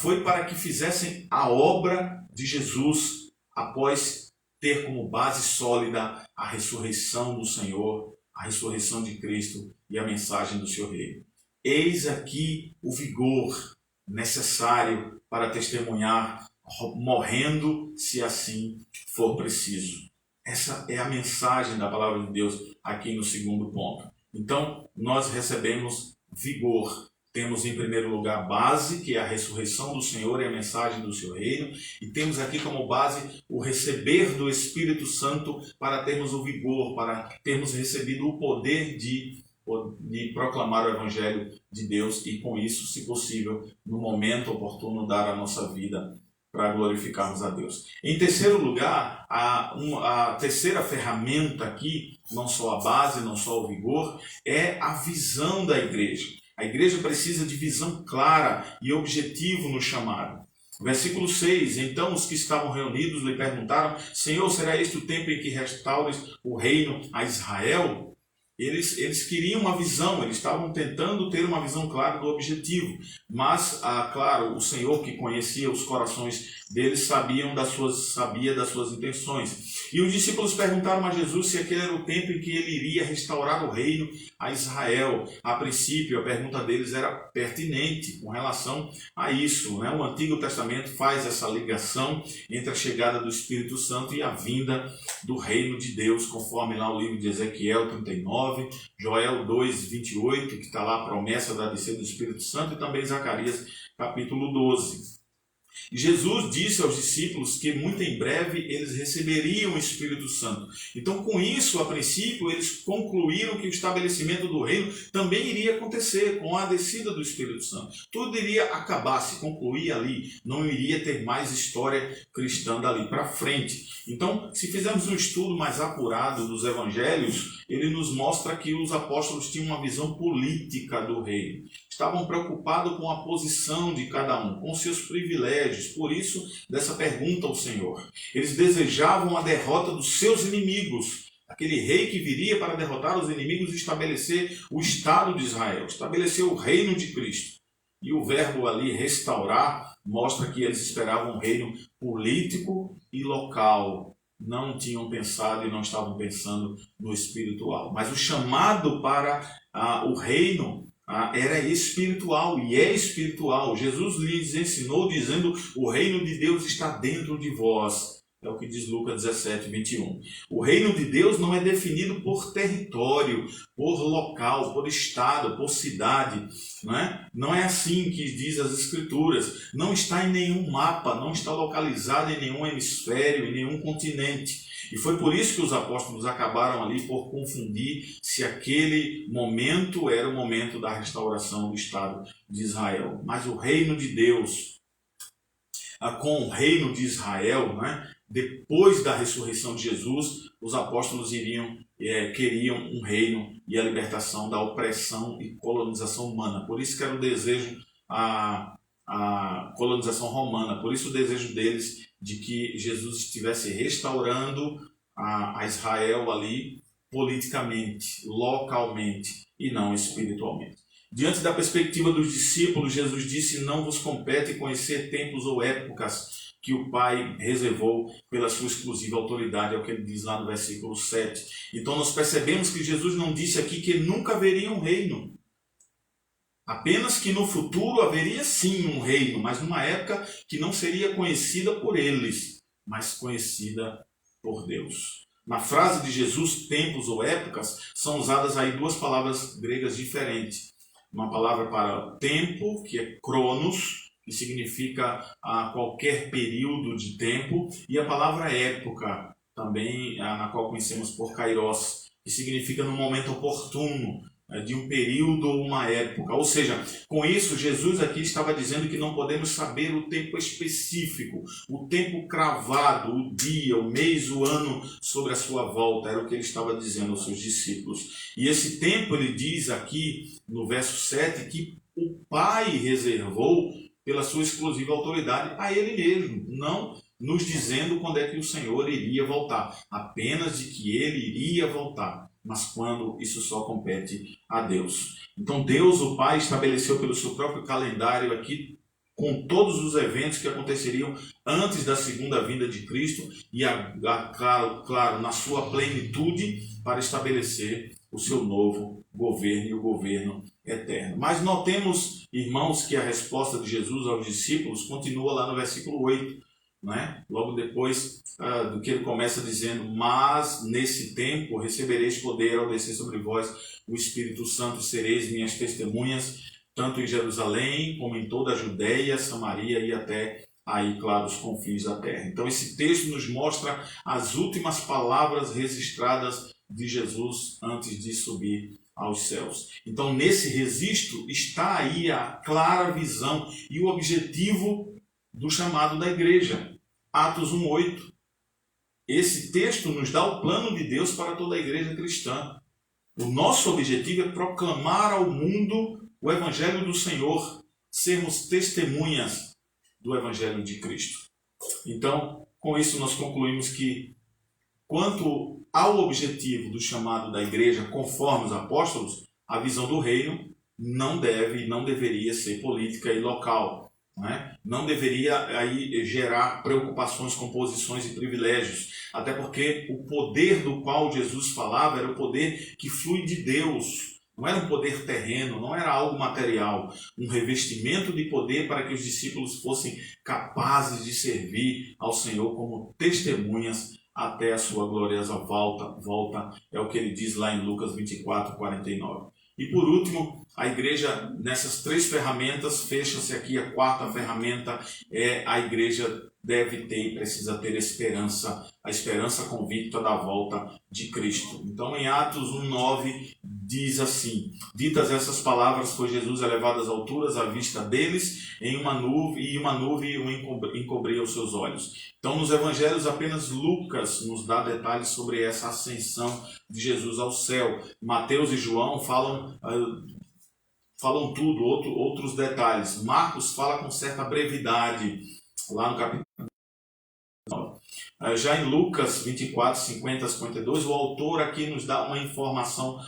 S1: foi para que fizessem a obra de Jesus após ter como base sólida a ressurreição do Senhor, a ressurreição de Cristo e a mensagem do seu reino. Eis aqui o vigor necessário para testemunhar, morrendo, se assim for preciso. Essa é a mensagem da palavra de Deus aqui no segundo ponto. Então, nós recebemos vigor. Temos em primeiro lugar a base, que é a ressurreição do Senhor e a mensagem do seu reino. E temos aqui como base o receber do Espírito Santo para termos o vigor, para termos recebido o poder de proclamar o Evangelho de Deus e, com isso, se possível, no momento oportuno, dar a nossa vida para glorificarmos a Deus. Em terceiro lugar, a terceira ferramenta aqui, não só a base, não só o vigor, é a visão da igreja. A igreja precisa de visão clara e objetivo no chamado. Versículo 6, então os que estavam reunidos lhe perguntaram: Senhor, será este o tempo em que restaures o reino a Israel? Eles queriam uma visão, eles estavam tentando ter uma visão clara do objetivo. Mas, claro, o Senhor que conhecia os corações deles sabia das suas intenções. E os discípulos perguntaram a Jesus se aquele era o tempo em que ele iria restaurar o reino a Israel. A princípio, a pergunta deles era pertinente com relação a isso. O Antigo Testamento faz essa ligação entre a chegada do Espírito Santo e a vinda do reino de Deus, conforme lá o livro de Ezequiel 39, Joel 2, 28, que está lá a promessa da descida do Espírito Santo, e também Zacarias capítulo 12. E Jesus disse aos discípulos que muito em breve eles receberiam o Espírito Santo. Então, com isso, a princípio, eles concluíram que o estabelecimento do reino também iria acontecer com a descida do Espírito Santo. Tudo iria acabar, se concluir ali. Não iria ter mais história cristã dali para frente. Então, se fizermos um estudo mais apurado dos evangelhos, ele nos mostra que os apóstolos tinham uma visão política do reino. Estavam preocupados com a posição de cada um, com seus privilégios. Por isso, dessa pergunta ao Senhor. Eles desejavam a derrota dos seus inimigos. Aquele rei que viria para derrotar os inimigos e estabelecer o Estado de Israel, estabelecer o reino de Cristo. E o verbo ali, restaurar, mostra que eles esperavam um reino político e local. Não tinham pensado e não estavam pensando no espiritual. Mas o chamado para o reino era espiritual e é espiritual. Jesus lhes ensinou dizendo: o reino de Deus está dentro de vós. É o que diz Lucas 17, 21. O reino de Deus não é definido por território, por local, por estado, por cidade. Não é assim que diz as Escrituras. Não está em nenhum mapa, não está localizado em nenhum hemisfério, em nenhum continente. E foi por isso que os apóstolos acabaram ali por confundir se aquele momento era o momento da restauração do Estado de Israel. Mas o reino de Deus, com o reino de Israel, depois da ressurreição de Jesus, os apóstolos queriam um reino e a libertação da opressão e colonização humana. Por isso que era o desejo, a colonização romana. Por isso o desejo deles de que Jesus estivesse restaurando a Israel ali politicamente, localmente e não espiritualmente. Diante da perspectiva dos discípulos, Jesus disse: não vos compete conhecer tempos ou épocas que o Pai reservou pela sua exclusiva autoridade, é o que ele diz lá no versículo 7. Então nós percebemos que Jesus não disse aqui que nunca haveria um reino. Apenas que no futuro haveria sim um reino, mas numa época que não seria conhecida por eles, mas conhecida por Deus. Na frase de Jesus, tempos ou épocas, são usadas aí duas palavras gregas diferentes. Uma palavra para tempo, que é cronos, que significa qualquer período de tempo, e a palavra época, também na qual conhecemos por kairos, que significa no momento oportuno, de um período ou uma época. Ou seja, com isso Jesus aqui estava dizendo que não podemos saber o tempo específico, o tempo cravado, o dia, o mês, o ano sobre a sua volta. Era o que ele estava dizendo aos seus discípulos. E esse tempo ele diz aqui no verso 7 que o Pai reservou pela sua exclusiva autoridade a ele mesmo, não nos dizendo quando é que o Senhor iria voltar, apenas de que ele iria voltar, mas quando isso só compete a Deus. Então Deus, o Pai, estabeleceu pelo seu próprio calendário aqui, com todos os eventos que aconteceriam antes da segunda vinda de Cristo e, claro, na sua plenitude, para estabelecer o seu novo governo e o governo eterno. Mas notemos, irmãos, que a resposta de Jesus aos discípulos continua lá no versículo 8, logo depois do que ele começa dizendo: mas nesse tempo recebereis poder ao descer sobre vós o Espírito Santo, sereis minhas testemunhas, tanto em Jerusalém como em toda a Judéia, Samaria e até aí, claro, os confins da terra. Então esse texto nos mostra as últimas palavras registradas de Jesus antes de subir aos céus. Então nesse registro está aí a clara visão e o objetivo do chamado da igreja. Atos 1:8. Esse texto nos dá o plano de Deus para toda a igreja cristã. O nosso objetivo é proclamar ao mundo o Evangelho do Senhor, sermos testemunhas do Evangelho de Cristo. Então, com isso nós concluímos que, quanto ao objetivo do chamado da igreja, conforme os apóstolos, a visão do reino não deve e não deveria ser política e local. Não deveria aí gerar preocupações com posições e privilégios, até porque o poder do qual Jesus falava era o poder que flui de Deus, não era um poder terreno, não era algo material, um revestimento de poder para que os discípulos fossem capazes de servir ao Senhor como testemunhas até a sua gloriosa volta, é o que ele diz lá em Lucas 24:49. E por último, a igreja, nessas 3 ferramentas, fecha-se aqui a 4ª ferramenta, a igreja deve ter e precisa ter esperança, a esperança convicta da volta de Cristo. Então, em Atos 1:9, diz assim: ditas essas palavras, foi Jesus elevado às alturas à vista deles, em uma nuvem o encobria os seus olhos. Então, nos evangelhos, apenas Lucas nos dá detalhes sobre essa ascensão de Jesus ao céu. Mateus e João falam tudo, outros detalhes. Marcos fala com certa brevidade, lá no capítulo 9. Já em Lucas 24, 50 a 52, o autor aqui nos dá uma informação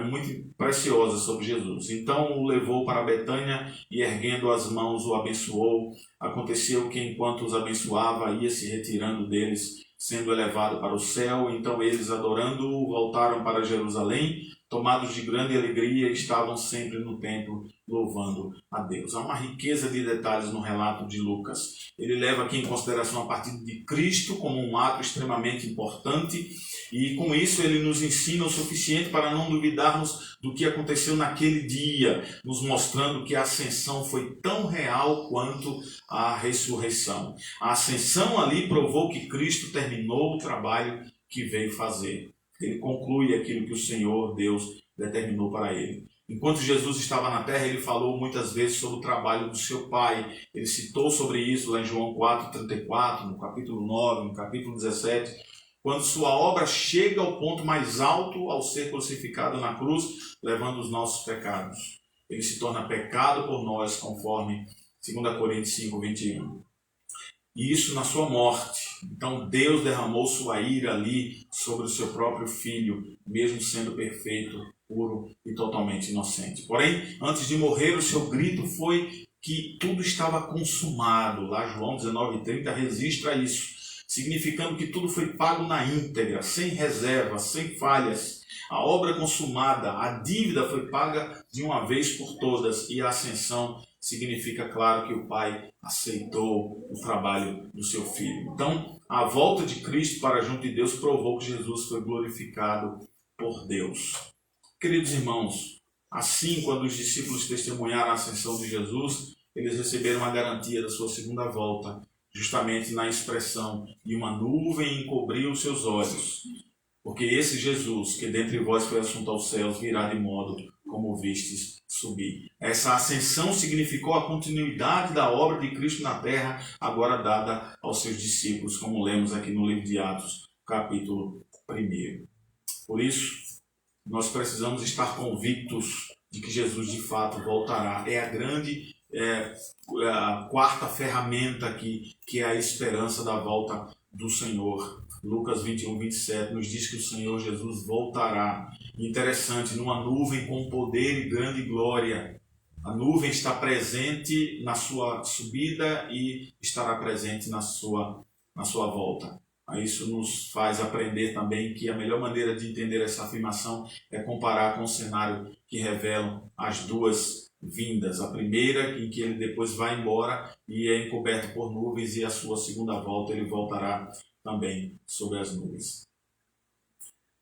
S1: muito preciosa sobre Jesus. Então o levou para Betânia e, erguendo as mãos, o abençoou. Aconteceu que, enquanto os abençoava, ia se retirando deles, sendo elevado para o céu. Então eles, adorando-o, voltaram para Jerusalém, tomados de grande alegria, estavam sempre no templo louvando a Deus. Há uma riqueza de detalhes no relato de Lucas. Ele leva aqui em consideração a partida de Cristo como um ato extremamente importante, e com isso ele nos ensina o suficiente para não duvidarmos do que aconteceu naquele dia, nos mostrando que a ascensão foi tão real quanto a ressurreição. A ascensão ali provou que Cristo terminou o trabalho que veio fazer. Ele conclui aquilo que o Senhor Deus determinou para ele. Enquanto Jesus estava na terra, ele falou muitas vezes sobre o trabalho do seu Pai. Ele citou sobre isso lá em João 4:34, no capítulo 9, no capítulo 17. Quando sua obra chega ao ponto mais alto ao ser crucificado na cruz, levando os nossos pecados. Ele se torna pecado por nós, conforme 2 Coríntios 5:21. E isso na sua morte. Então Deus derramou sua ira ali sobre o seu próprio Filho, mesmo sendo perfeito, puro e totalmente inocente. Porém, antes de morrer, o seu grito foi que tudo estava consumado. Lá João 19:30 registra isso, significando que tudo foi pago na íntegra, sem reserva, sem falhas. A obra consumada, a dívida foi paga de uma vez por todas, e a ascensão significa, claro, que o Pai aceitou o trabalho do seu Filho. Então, a volta de Cristo para junto de Deus provou que Jesus foi glorificado por Deus. Queridos irmãos, assim, quando os discípulos testemunharam a ascensão de Jesus, eles receberam a garantia da sua segunda volta, justamente na expressão: e uma nuvem encobriu os seus olhos. Porque esse Jesus, que dentre vós foi assunto aos céus, virá de modo como vistes subir. Essa ascensão significou a continuidade da obra de Cristo na terra, agora dada aos seus discípulos, como lemos aqui no livro de Atos, capítulo 1. Por isso, nós precisamos estar convictos de que Jesus de fato voltará. É a grande, a 4ª ferramenta aqui, que é a esperança da volta do Senhor. Lucas 21:27 nos diz que o Senhor Jesus voltará. Interessante, numa nuvem com poder e grande glória. A nuvem está presente na sua subida e estará presente na sua volta. Isso nos faz aprender também que a melhor maneira de entender essa afirmação é comparar com o cenário que revelam as 2 vindas. A primeira, em que ele depois vai embora e é encoberto por nuvens, e a sua segunda volta ele voltará também sobre as nuvens.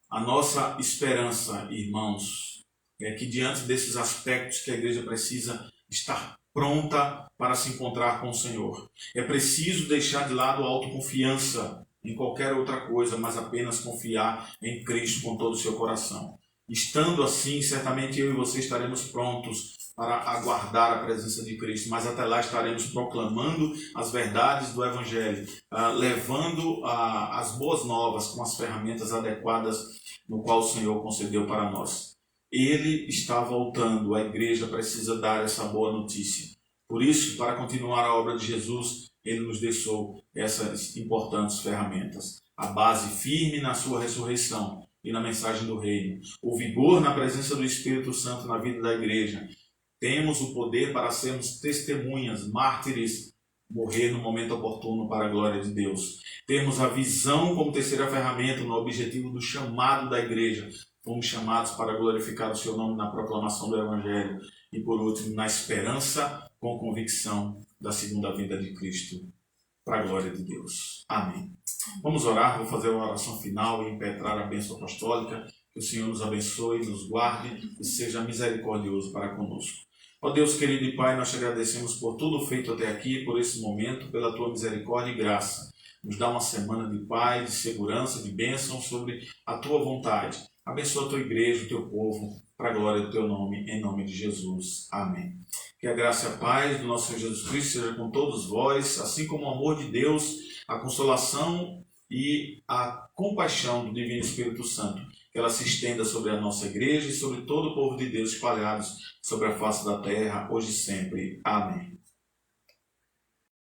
S1: A nossa esperança, irmãos, é que diante desses aspectos que a igreja precisa estar pronta para se encontrar com o Senhor. É preciso deixar de lado a autoconfiança em qualquer outra coisa, mas apenas confiar em Cristo com todo o seu coração. Estando assim, certamente eu e você estaremos prontos para aguardar a presença de Cristo, mas até lá estaremos proclamando as verdades do Evangelho, levando as boas novas com as ferramentas adequadas no qual o Senhor concedeu para nós. Ele está voltando, a igreja precisa dar essa boa notícia. Por isso, para continuar a obra de Jesus, ele nos deixou essas importantes ferramentas. A base firme na sua ressurreição e na mensagem do reino. O vigor na presença do Espírito Santo na vida da igreja. Temos o poder para sermos testemunhas, mártires, morrer no momento oportuno para a glória de Deus. Temos a visão como terceira ferramenta no objetivo do chamado da igreja. Fomos chamados para glorificar o seu nome na proclamação do Evangelho. E por último, na esperança com convicção da segunda vinda de Cristo, para a glória de Deus. Amém. Vamos orar, vou fazer uma oração final e impetrar a bênção apostólica Que o Senhor nos abençoe, nos guarde e seja misericordioso para conosco. Ó Deus querido e Pai, nós te agradecemos por tudo feito até aqui, por esse momento, pela tua misericórdia e graça. Nos dá uma semana de paz, de segurança, de bênção sobre a tua vontade. Abençoa a tua igreja, o teu povo, para a glória do teu nome, em nome de Jesus. Amém. Que a graça e a paz do nosso Senhor Jesus Cristo seja com todos vós, assim como o amor de Deus, a consolação e a compaixão do Divino Espírito Santo, que ela se estenda sobre a nossa igreja e sobre todo o povo de Deus espalhados sobre a face da terra, hoje e sempre. Amém.